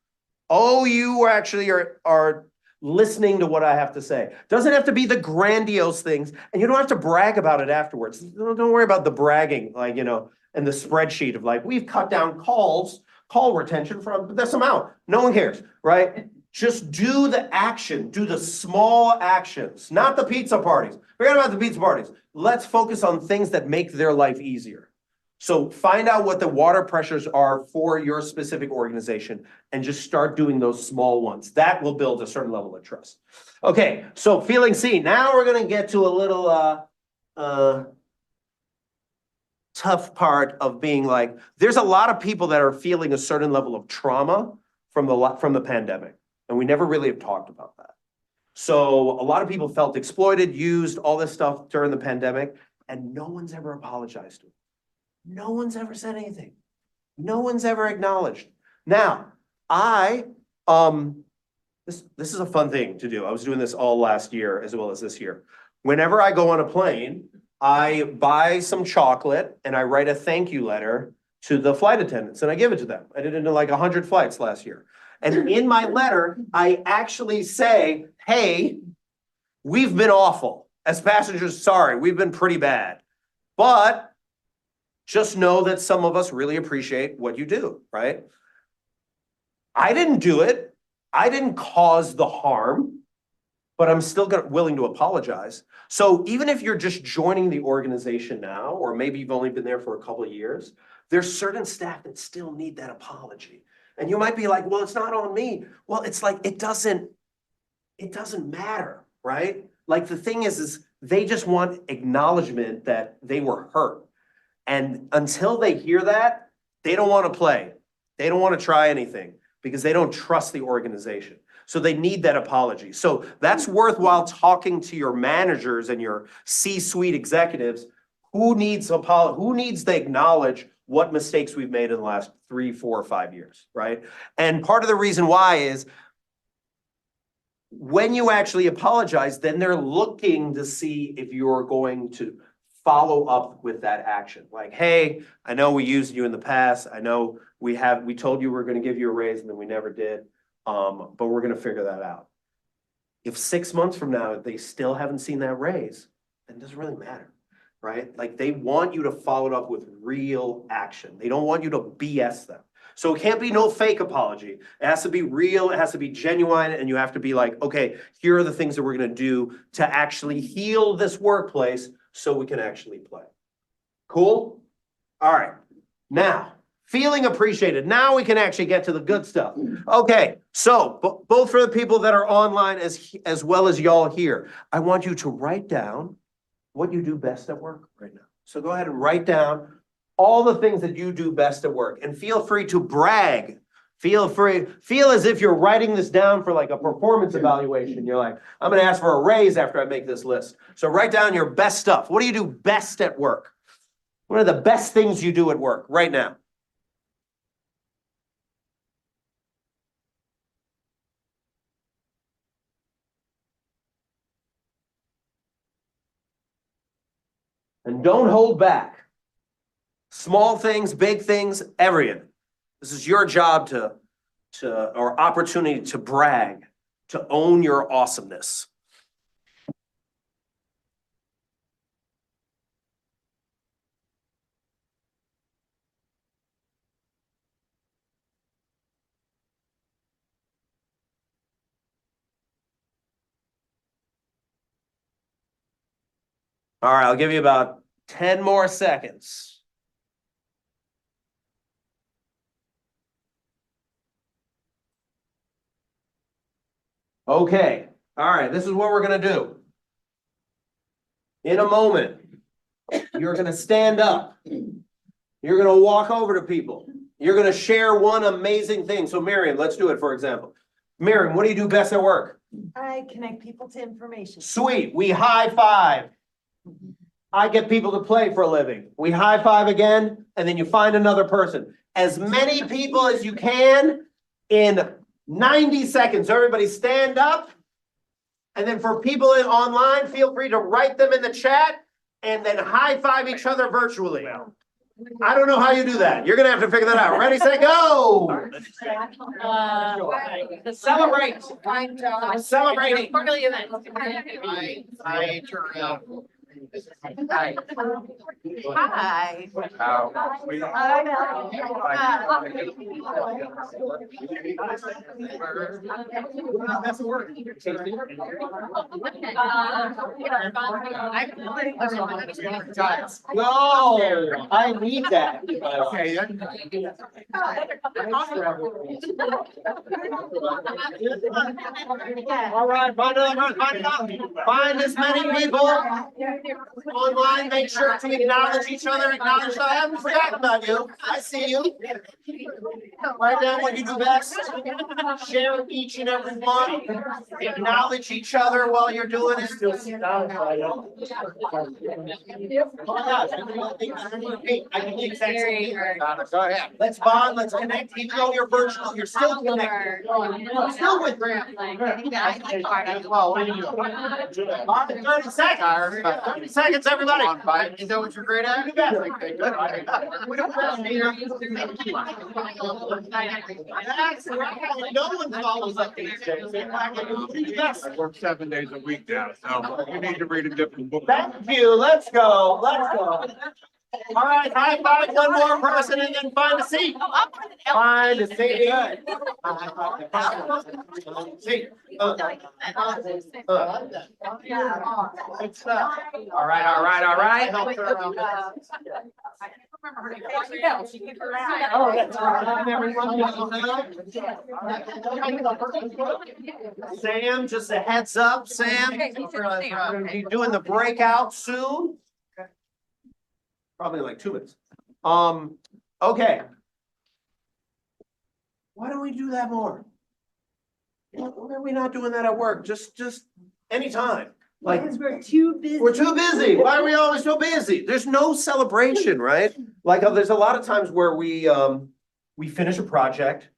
Oh, you actually are listening to what I have to say. Doesn't have to be the grandiose things, and you don't have to brag about it afterwards. Don't worry about the bragging, and the spreadsheet of we've cut down call retention from this amount. No one cares, right? Just do the action, do the small actions, not the pizza parties. Forget about the pizza parties. Let's focus on things that make their life easier. So find out what the water pressures are for your specific organization and just start doing those small ones. That will build a certain level of trust. Okay, so feeling seen. Now we're gonna get to a little tough part of being like, there's a lot of people that are feeling a certain level of trauma from the pandemic, and we never really have talked about that. So a lot of people felt exploited, used, all this stuff during the pandemic, and no one's ever apologized to them. No one's ever said anything. No one's ever acknowledged. Now, this is a fun thing to do. I was doing this all last year as well as this year. Whenever I go on a plane, I buy some chocolate and I write a thank you letter to the flight attendants and I give it to them. I did it into like 100 flights last year. And in my letter, I actually say, hey, we've been awful. As passengers, sorry, we've been pretty bad. But just know that some of us really appreciate what you do, right? I didn't do it. I didn't cause the harm, but I'm still willing to apologize. So even if you're just joining the organization now, or maybe you've only been there for a couple of years, there's certain staff that still need that apology. And you might be like, well, it's not on me. Well, it's like, it doesn't matter, right? Like the thing is they just want acknowledgement that they were hurt. And until they hear that, they don't want to play. They don't want to try anything because they don't trust the organization. So they need that apology. So that's worthwhile talking to your managers and your C-suite executives. Who needs to acknowledge what mistakes we've made in the last 3, 4, or 5 years, right? And part of the reason why is when you actually apologize, then they're looking to see if you're going to follow up with that action. Like, hey, I know we used you in the past. I know we told you we were going to give you a raise and then we never did. But we're going to figure that out. If 6 months from now, they still haven't seen that raise, then it doesn't really matter, right? Like they want you to follow it up with real action. They don't want you to BS them. So it can't be no fake apology. It has to be real. It has to be genuine. And you have to be like, okay, here are the things that we're going to do to actually heal this workplace so we can actually play. Cool? All right. Now, feeling appreciated. Now we can actually get to the good stuff. Okay, so both for the people that are online as well as y'all here, I want you to write down what you do best at work right now. So go ahead and write down all the things that you do best at work and feel free to brag. Feel as if you're writing this down for like a performance evaluation. You're like, I'm gonna ask for a raise after I make this list. So write down your best stuff. What do you do best at work? What are the best things you do at work right now? And don't hold back. Small things, big things, everything. This is your job or opportunity to brag, to own your awesomeness. All right, I'll give you about 10 more seconds. Okay, all right, this is what we're gonna do. In a moment, you're gonna stand up. You're gonna walk over to people. You're gonna share one amazing thing. So Miriam, let's do it for example. Miriam, what do you do best at work? I connect people to information. Sweet, we high five. I get people to play for a living. We high five again, and then you find another person. As many people as you can in 90 seconds. Everybody stand up. And then for people online, feel free to write them in the chat and then high five each other virtually. I don't know how you do that. You're gonna have to figure that out. Ready, set, go! Celebrate. Celebrating. Quarterly event. I turn out Hi. No, I need that. Okay, All right, find another, find as many people online, make sure to acknowledge each other, I haven't forgotten about you, I see you. Write down what you do best, share each and every one, acknowledge each other while you're doing it. Oh my gosh, I can do the exact same thing. Go ahead. Let's bond, let's connect, even though you're virtual, you're still connected. You're still with me. Well, what do you do? 30 seconds. 30 seconds, everybody. On five. You know what you're great at? You bet. Okay, good. That's right. No one follows up these days. Yes. I work 7 days a week now, so you need to read a different book. Thank you. Let's go. Let's go. All right, high five one more person and then find a seat. Find a seat. Good. Seat. Good stuff. All right, all right, all right. Oh, that's right. Sam, just a heads up, Sam. We're gonna be doing the breakout soon. Probably like 2 minutes. Okay. Why don't we do that more? Why are we not doing that at work? Just anytime. Like, Because we're too busy. we're too busy. Why are we always so busy? There's no celebration, right? Like, there's a lot of times where we finish a project,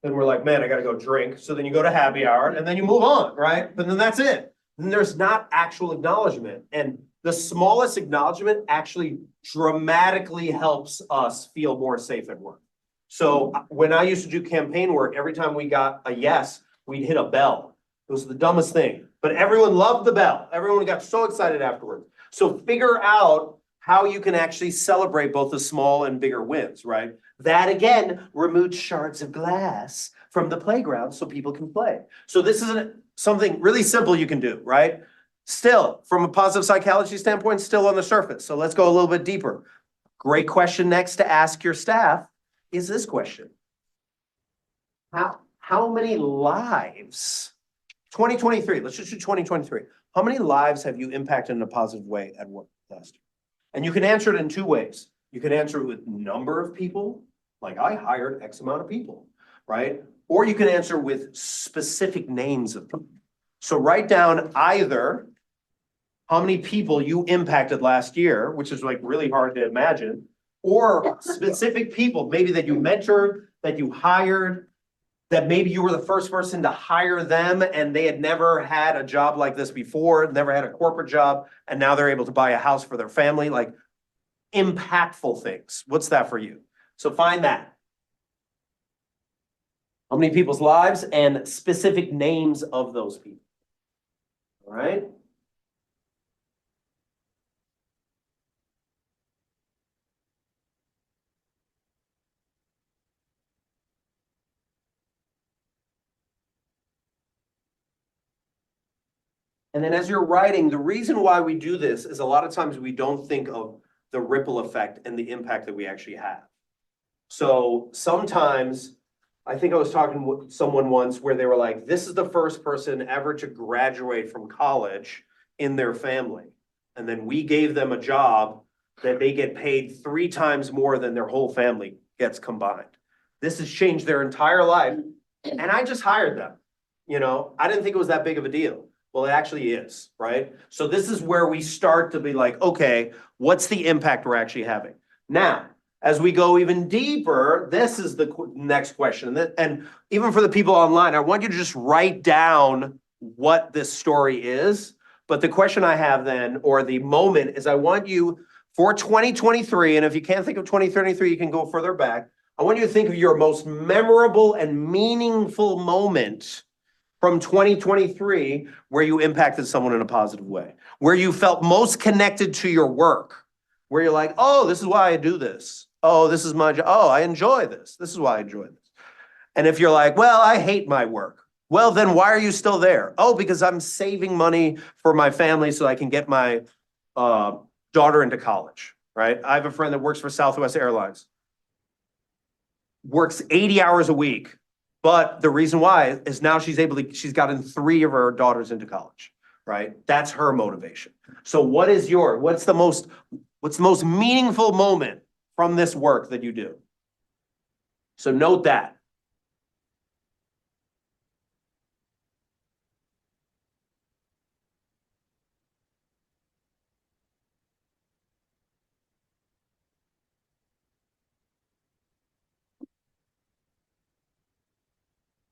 then we're like, man, I gotta go drink. So then you go to happy hour and then you move on, right? But then that's it. Then there's not actual acknowledgement. And the smallest acknowledgement actually dramatically helps us feel more safe at work. So when I used to do campaign work, every time we got a yes, we'd hit a bell. It was the dumbest thing, but everyone loved the bell. Everyone got so excited afterwards. So figure out how you can actually celebrate both the small and bigger wins, right? That again, removes shards of glass from the playground so people can play. So this is something really simple you can do, right? Still, from a positive psychology standpoint, still on the surface. So let's go a little bit deeper. Great question next to ask your staff is this question. How many lives, 2023, let's just do 2023. How many lives have you impacted in a positive way at work last year? And you can answer it in 2 ways. You can answer it with number of people, like I hired X amount of people, right? Or you can answer with specific names of people. So write down either how many people you impacted last year, which is like really hard to imagine, or specific people, maybe that you mentored, that you hired, that maybe you were the first person to hire them and they had never had a job like this before, never had a corporate job, and now they're able to buy a house for their family, like impactful things. What's that for you? So find that. How many people's lives and specific names of those people. All right. And then as you're writing, the reason why we do this is a lot of times we don't think of the ripple effect and the impact that we actually have. So sometimes, I think I was talking with someone once where they were like, this is the first person ever to graduate from college in their family. And then we gave them a job that they get paid 3 times more than their whole family gets combined. This has changed their entire life. And I just hired them. You know, I didn't think it was that big of a deal. Well, it actually is, right? So this is where we start to be like, okay, what's the impact we're actually having? Now, as we go even deeper, this is the next question. And even for the people online, I want you to just write down what this story is. But the question I have then, or the moment, is I want you for 2023, and if you can't think of 2033, you can go further back. I want you to think of your most memorable and meaningful moment from 2023 where you impacted someone in a positive way, where you felt most connected to your work, where you're like, oh, this is why I do this. Oh, this is my job. Oh, I enjoy this. This is why I enjoy this. And if you're like, well, I hate my work. Well, then why are you still there? Oh, because I'm saving money for my family so I can get my daughter into college, right? I have a friend that works for Southwest Airlines. Works 80 hours a week. But the reason why is now she's gotten 3 of her daughters into college, right? That's her motivation. So what's the most meaningful moment from this work that you do? So note that.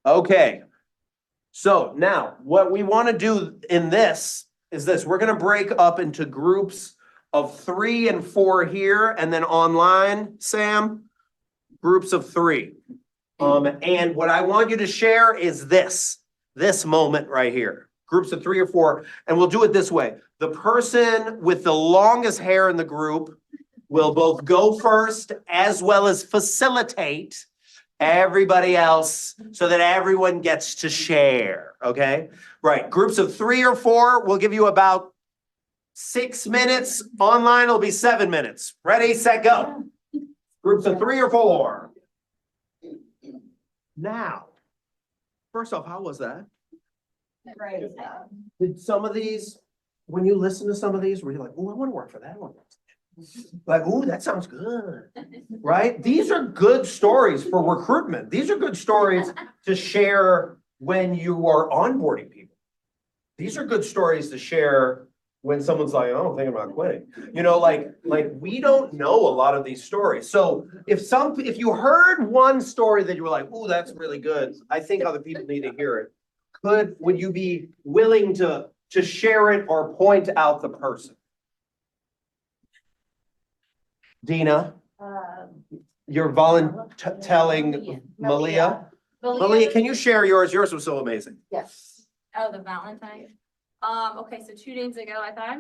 Okay. So now what we want to do in this is this. We're going to break up into groups of 3 and 4 here, and then online, Sam, groups of 3. And what I want you to share is this moment right here. Groups of 3 or 4, and we'll do it this way. The person with the longest hair in the group will both go first as well as facilitate everybody else so that everyone gets to share, okay? Right, groups of 3 or 4, we'll give you about 6 minutes. Online will be 7 minutes. Ready, set, go. Groups of 3 or 4. Now, first off, how was that? Right. Did some of these, when you listen to some of these, were you like, oh, I want to work for that one? Like, oh, that sounds good, right? These are good stories for recruitment. These are good stories to share when you are onboarding people. These are good stories to share when someone's like, oh, I'm thinking about quitting. You know, like we don't know a lot of these stories. So if you heard one story that you were like, oh, that's really good, I think other people need to hear it. Would you be willing to share it or point out the person? Dina, you're telling Malia. Malia, can you share yours? Yours was so amazing. Yes. Oh, the Valentine. Okay, so 2 days ago, I thought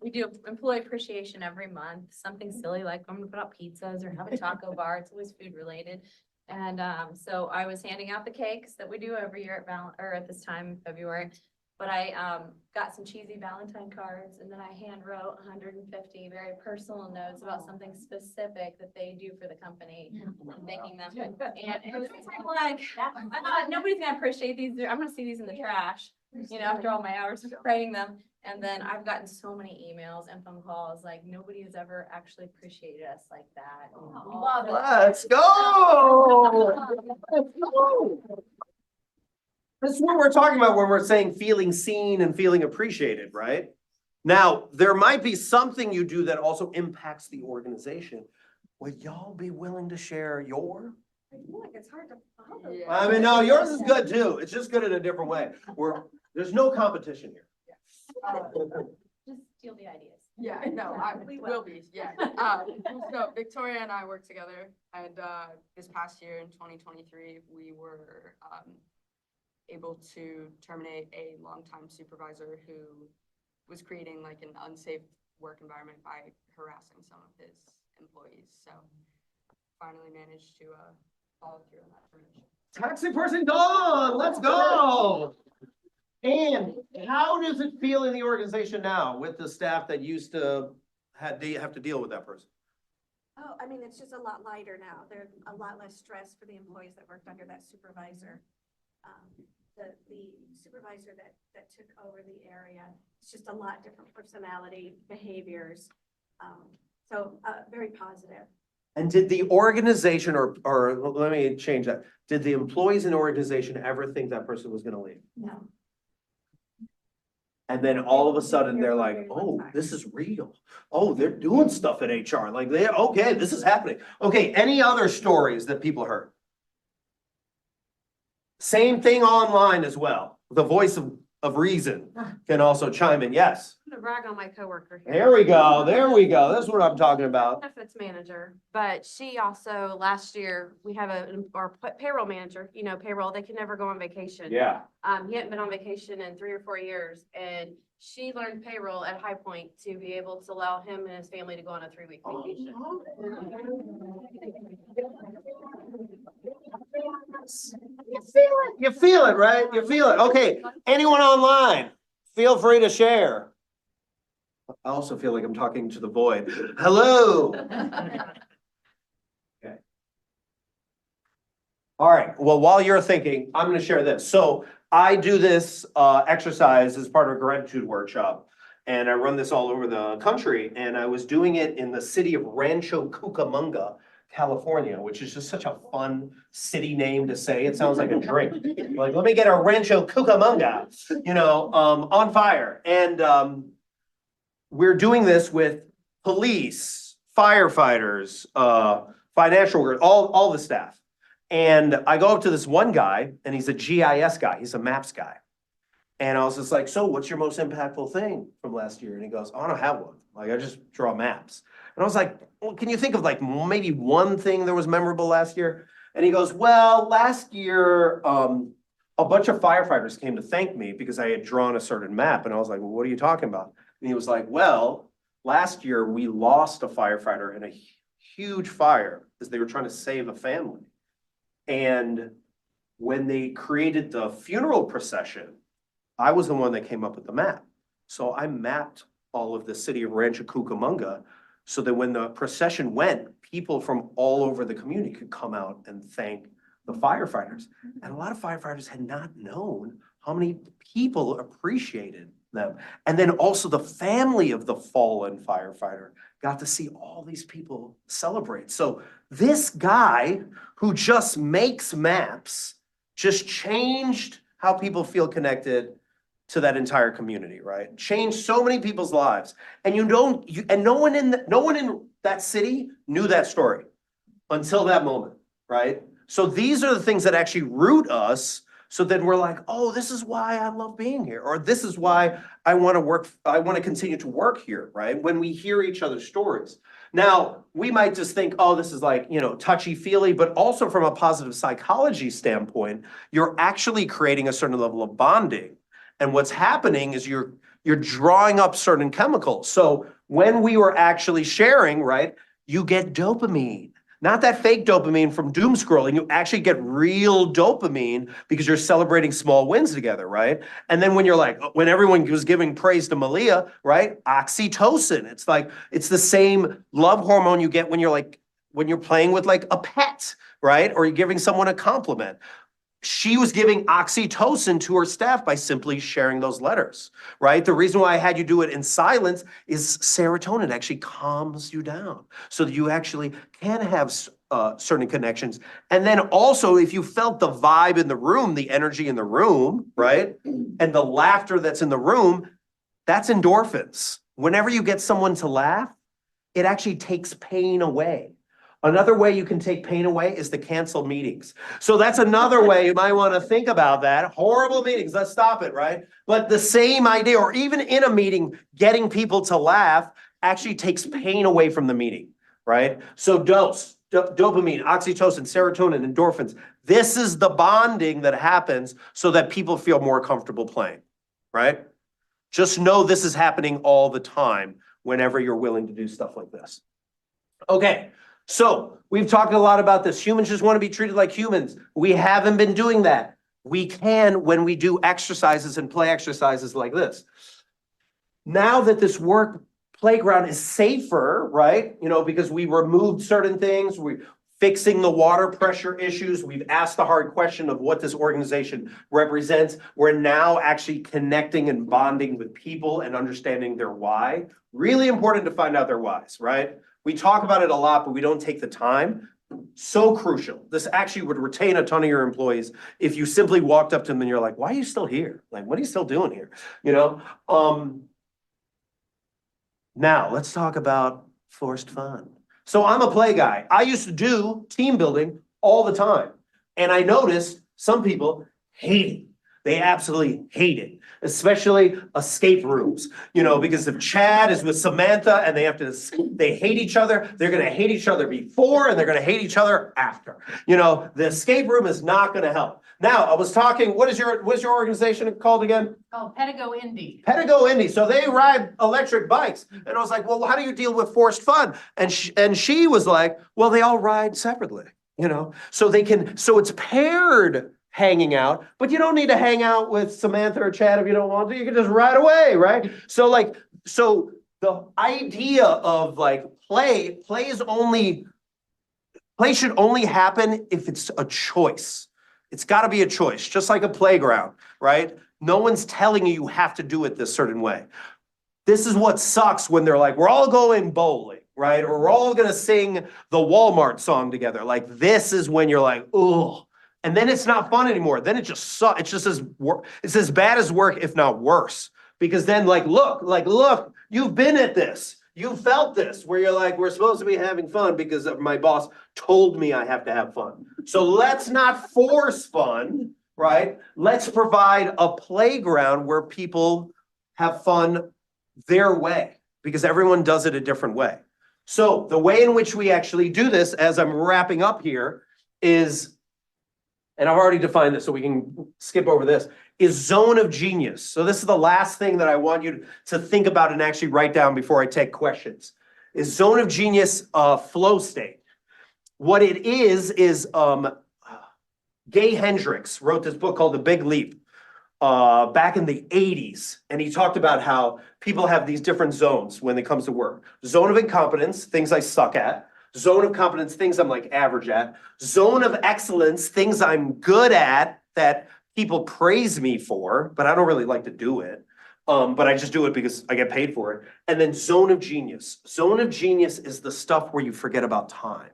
we do employee appreciation every month, something silly like I'm gonna put out pizzas or have a taco bar. It's always food related. And so I was handing out the cakes that we do every year at this time in February. But I got some cheesy Valentine cards, and then I hand wrote 150 very personal notes about something specific that they do for the company, thanking them. And it was like, I thought nobody's gonna appreciate these. I'm gonna see these in the trash, you know, after all my hours of writing them. And then I've gotten so many emails and phone calls, like nobody has ever actually appreciated us like that. Love it. Let's go. Let's go. This is what we're talking about when we're saying feeling seen and feeling appreciated, right? Now, there might be something you do that also impacts the organization. Would y'all be willing to share your? I feel like it's hard to follow. I mean, no, yours is good too. It's just good in a different way. There's no competition here. Just steal the ideas. Yeah, no, We will be, yeah. So Victoria and I work together, and this past year in 2023, we were able to terminate a longtime supervisor who was creating like an unsafe work environment by harassing some of his employees. So finally managed to follow through on that termination. Toxic person gone. Let's go. And how does it feel in the organization now with the staff that used to have to deal with that person? Oh, I mean, it's just a lot lighter now. There's a lot less stress for the employees that worked under that supervisor. The supervisor that took over the area, it's just a lot different personality, behaviors. So very positive. And did the organization or let me change that. Did the employees in the organization ever think that person was going to leave? No. And then all of a sudden they're like, oh, this is real. Oh, they're doing stuff in HR. Like okay, this is happening. Okay, any other stories that people heard? Same thing online as well. The voice of reason can also chime in. Yes. The brag on my coworker here. There we go, there we go. That's what I'm talking about. Benefits manager, but she also, last year, we have our payroll manager, you know, payroll, they can never go on vacation. Yeah. He hadn't been on vacation in 3 or 4 years, and she learned payroll at High Point to be able to allow him and his family to go on a 3-week vacation. You feel it, right? You feel it. Okay, anyone online, feel free to share. I also feel like I'm talking to the void. Hello. Okay. All right, well, while you're thinking, I'm gonna share this. So I do this exercise as part of a gratitude workshop. And I run this all over the country, and I was doing it in the city of Rancho Cucamonga, California, which is just such a fun city name to say. It sounds like a drink. Like, let me get a Rancho Cucamonga, you know, on fire. And we're doing this with police, firefighters, financial workers, all the staff. And I go up to this one guy, and he's a GIS guy. He's a maps guy. And I was just like, so what's your most impactful thing from last year? And he goes, I don't have one. Like, I just draw maps. And I was like, well, can you think of like maybe one thing that was memorable last year? And he goes, well, last year, a bunch of firefighters came to thank me because I had drawn a certain map. And I was like, well, what are you talking about? And he was like, well, last year we lost a firefighter in a huge fire as they were trying to save a family. And when they created the funeral procession, I was the one that came up with the map. So I mapped all of the city of Rancho Cucamonga so that when the procession went, people from all over the community could come out and thank the firefighters. And a lot of firefighters had not known how many people appreciated them. And then also the family of the fallen firefighter got to see all these people celebrate. So this guy who just makes maps just changed how people feel connected to that entire community, right? Changed so many people's lives. And no one in that city knew that story until that moment, right? So these are the things that actually root us. So then we're like, oh, this is why I love being here, or this is why I want to continue to work here, right? When we hear each other's stories. Now, we might just think, oh, this is like, you know, touchy-feely, but also from a positive psychology standpoint, you're actually creating a certain level of bonding. And what's happening is you're drawing up certain chemicals. So when we were actually sharing, right, you get dopamine. Not that fake dopamine from doom scrolling. You actually get real dopamine because you're celebrating small wins together, right? And then when you're like, when everyone was giving praise to Malia, right? Oxytocin. It's like, it's the same love hormone you get when you're playing with like a pet, right? Or you're giving someone a compliment. She was giving oxytocin to her staff by simply sharing those letters, right? The reason why I had you do it in silence is serotonin actually calms you down so that you actually can have certain connections. And then also, if you felt the vibe in the room, the energy in the room, right? And the laughter that's in the room, that's endorphins. Whenever you get someone to laugh, it actually takes pain away. Another way you can take pain away is to cancel meetings. So that's another way you might want to think about that. Horrible meetings, let's stop it, right? But the same idea, or even in a meeting, getting people to laugh actually takes pain away from the meeting, right? So dopamine, oxytocin, serotonin, endorphins. This is the bonding that happens so that people feel more comfortable playing, right? Just know this is happening all the time whenever you're willing to do stuff like this. Okay. So we've talked a lot about this. Humans just want to be treated like humans. We haven't been doing that. We can when we do exercises and play exercises like this. Now that this work playground is safer, right? You know, because we removed certain things, we're fixing the water pressure issues. We've asked the hard question of what this organization represents. We're now actually connecting and bonding with people and understanding their why. Really important to find out their whys, right? We talk about it a lot, but we don't take the time. So crucial. This actually would retain a ton of your employees if you simply walked up to them and you're like, why are you still here? Like, what are you still doing here? You know? Now let's talk about forced fun. So I'm a play guy. I used to do team building all the time. And I noticed some people hate it. They absolutely hate it, especially escape rooms, you know, because if Chad is with Samantha and they hate each other, they're gonna hate each other before and they're gonna hate each other after. You know, the escape room is not gonna help. Now, I was talking, what is your organization called again? Oh, Pedigo Indy. Pedigo Indy. So they ride electric bikes. And I was like, well, how do you deal with forced fun? And she was like, well, they all ride separately, you know? So it's paired hanging out, but you don't need to hang out with Samantha or Chad if you don't want to. You can just ride away, right? So the idea of like play should only happen if it's a choice. It's got to be a choice, just like a playground, right? No one's telling you have to do it this certain way. This is what sucks when they're like, we're all going bowling, right? Or we're all going to sing the Walmart song together. Like, this is when you're like, oh, and then it's not fun anymore. Then it just sucks. It's just it's as bad as work, if not worse. Because then look, you've been at this. You felt this, where you're like, we're supposed to be having fun because my boss told me I have to have fun. So let's not force fun, right? Let's provide a playground where people have fun their way, because everyone does it a different way. So the way in which we actually do this, as I'm wrapping up here, is, and I've already defined this, so we can skip over this, is zone of genius. So this is the last thing that I want you to think about and actually write down before I take questions. Is zone of genius flow state? What it is Gay Hendricks wrote this book called The Big Leap back in the 80s. And he talked about how people have these different zones when it comes to work. Zone of incompetence, things I suck at. Zone of competence, things I'm like average at. Zone of excellence, things I'm good at that people praise me for, but I don't really like to do it. But I just do it because I get paid for it. And then zone of genius. Zone of genius is the stuff where you forget about time.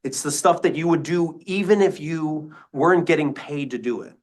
It's the stuff that you would do even if you weren't getting paid to do it.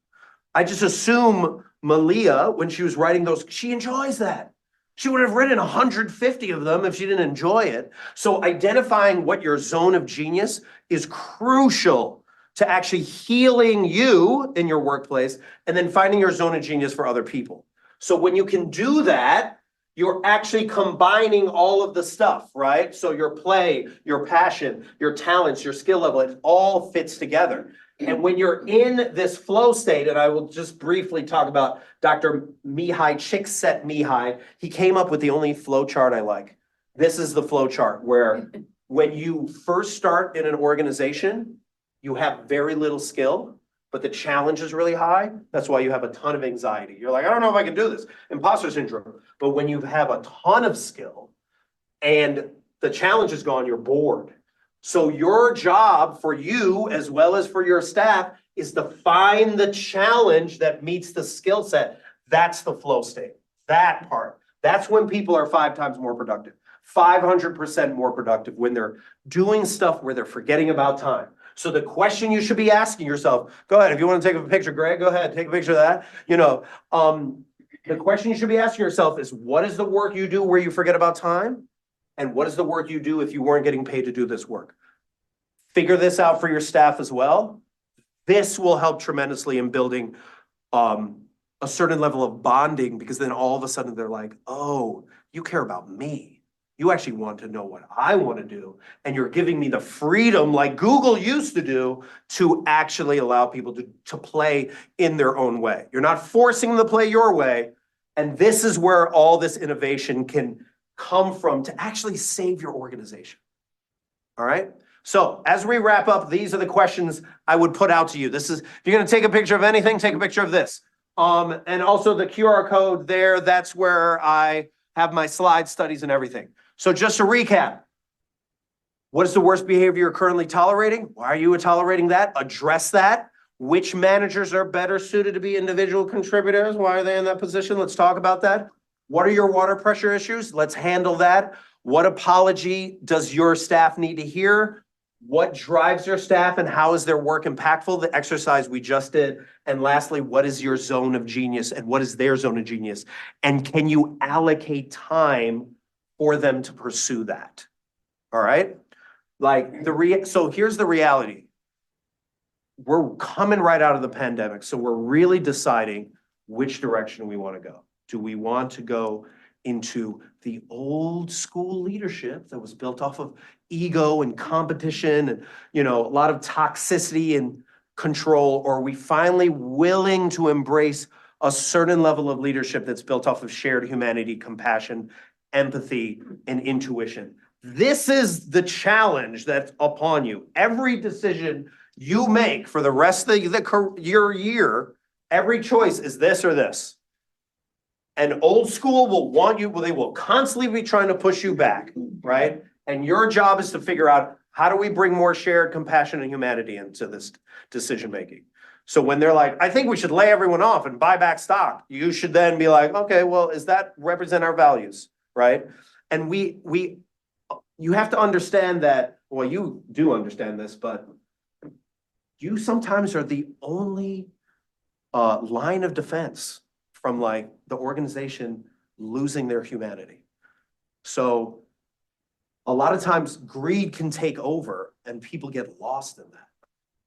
I just assume Malia, when she was writing those, she enjoys that. She would have written 150 of them if she didn't enjoy it. So identifying what your zone of genius is crucial to actually healing you in your workplace, and then finding your zone of genius for other people. So when you can do that, you're actually combining all of the stuff, right? So your play, your passion, your talents, your skill level, it all fits together. And when you're in this flow state, and I will just briefly talk about Dr. Mihai Csikszentmihalyi, he came up with the only flow chart I like. This is the flow chart where when you first start in an organization, you have very little skill, but the challenge is really high. That's why you have a ton of anxiety. You're like, I don't know if I can do this. Imposter syndrome. But when you have a ton of skill and the challenge is gone, you're bored. So your job for you, as well as for your staff, is to find the challenge that meets the skill set. That's the flow state, that part. That's when people are 5 times more productive, 500% more productive, when they're doing stuff where they're forgetting about time. So the question you should be asking yourself, go ahead, if you want to take a picture, Greg, go ahead, take a picture of that. You know, the question you should be asking yourself is, what is the work you do where you forget about time? And what is the work you do if you weren't getting paid to do this work? Figure this out for your staff as well. This will help tremendously in building a certain level of bonding, because then all of a sudden they're like, oh, you care about me. You actually want to know what I want to do. And you're giving me the freedom, like Google used to do, to actually allow people to play in their own way. You're not forcing them to play your way. And this is where all this innovation can come from to actually save your organization. All right? So as we wrap up, these are the questions I would put out to you. This is, if you're going to take a picture of anything, take a picture of this. And also the QR code there, that's where I have my slide studies and everything. So just to recap, what is the worst behavior you're currently tolerating? Why are you tolerating that? Address that. Which managers are better suited to be individual contributors? Why are they in that position? Let's talk about that. What are your water pressure issues? Let's handle that. What apology does your staff need to hear? What drives your staff and how is their work impactful? The exercise we just did. And lastly, what is your zone of genius and what is their zone of genius? And can you allocate time for them to pursue that? All right. Like so here's the reality. We're coming right out of the pandemic. So we're really deciding which direction we want to go. Do we want to go into the old school leadership that was built off of ego and competition and, you know, a lot of toxicity and control, or are we finally willing to embrace a certain level of leadership that's built off of shared humanity, compassion, empathy, and intuition? This is the challenge that's upon you. Every decision you make for the rest of your year, every choice is this or this. And old school will want you, well, they will constantly be trying to push you back, right? And your job is to figure out, how do we bring more shared compassion and humanity into this decision making? So when they're like, I think we should lay everyone off and buy back stock, you should then be like, okay, well, does that represent our values, right? And you have to understand that, well, you do understand this, but you sometimes are the only line of defense from like the organization losing their humanity. So a lot of times greed can take over and people get lost in that.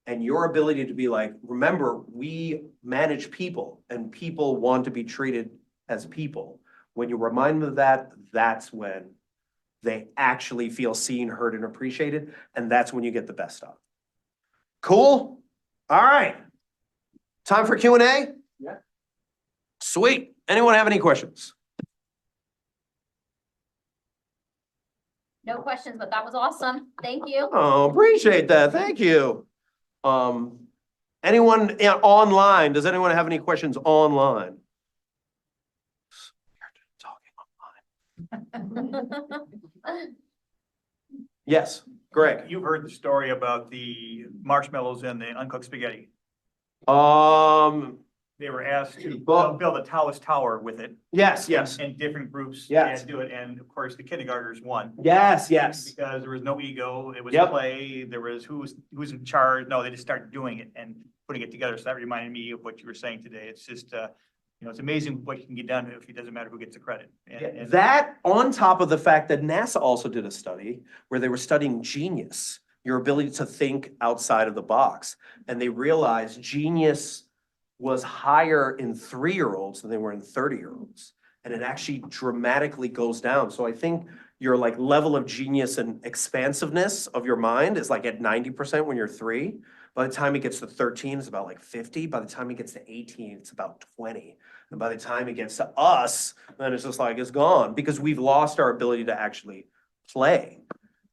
And your ability to be like, remember, we manage people and people want to be treated as people. When you remind them of that, that's when they actually feel seen, heard, and appreciated. And that's when you get the best stuff. Cool? All right. Time for Q&A? Yeah. Sweet. Anyone have any questions? No questions, but that was awesome. Thank you. Oh, appreciate that. Thank you. Anyone online? Does anyone have any questions online? Yes, Greg. You've heard the story about the marshmallows and the uncooked spaghetti. They were asked to build a tallest tower with it. Yes, yes. And different groups Yes. had to do it, and of course, the kindergartners won. Yes, yes. Because there was no ego, it was Yep. play, there was who's in charge, no, they just started doing it and putting it together, so that reminded me of what you were saying today, it's just, you know, it's amazing what you can get done if it doesn't matter who gets the credit. And That on top of the fact that NASA also did a study where they were studying genius, your ability to think outside of the box. And they realized genius was higher in 3-year-olds than they were in 30-year-olds. And it actually dramatically goes down. So I think your like level of genius and expansiveness of your mind is like at 90% when you're 3. By the time it gets to 13, it's about like 50. By the time it gets to 18, it's about 20. And by the time it gets to us, then it's just like it's gone because we've lost our ability to actually play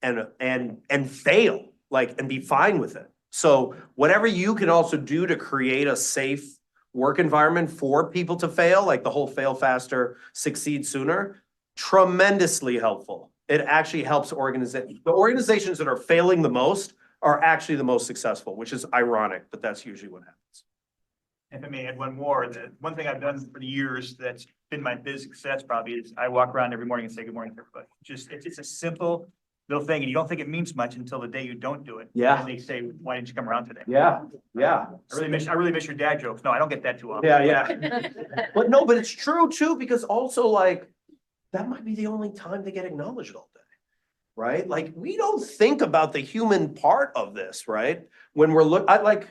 and fail, like, and be fine with it. So whatever you can also do to create a safe work environment for people to fail, like the whole fail faster, succeed sooner, tremendously helpful. It actually helps organizations. The organizations that are failing the most are actually the most successful, which is ironic, but that's usually what happens. if I may add one more, the one thing I've done for the years that's been my big success probably is I walk around every morning and say good morning to everybody. It's a simple little thing, and you don't think it means much until the day you don't do it. Yeah. And they say, why didn't you come around today? Yeah. I really miss your dad jokes. No, I don't get that too often. Yeah. But no, but it's true too, because also like, that might be the only time they get acknowledged all day. Right? Like, we don't think about the human part of this, right? When we're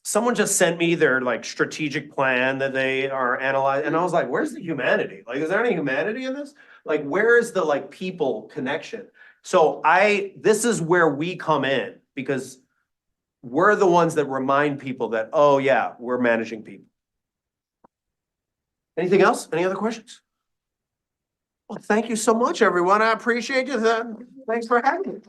someone just sent me their like strategic plan that they are analyzing, and I was like, where's the humanity? Like, is there any humanity in this? Like, where is the like people connection? So this is where we come in, because we're the ones that remind people that, oh yeah, we're managing people. Anything else? Any other questions? Well, thank you so much, everyone. I appreciate you. Thanks for having me.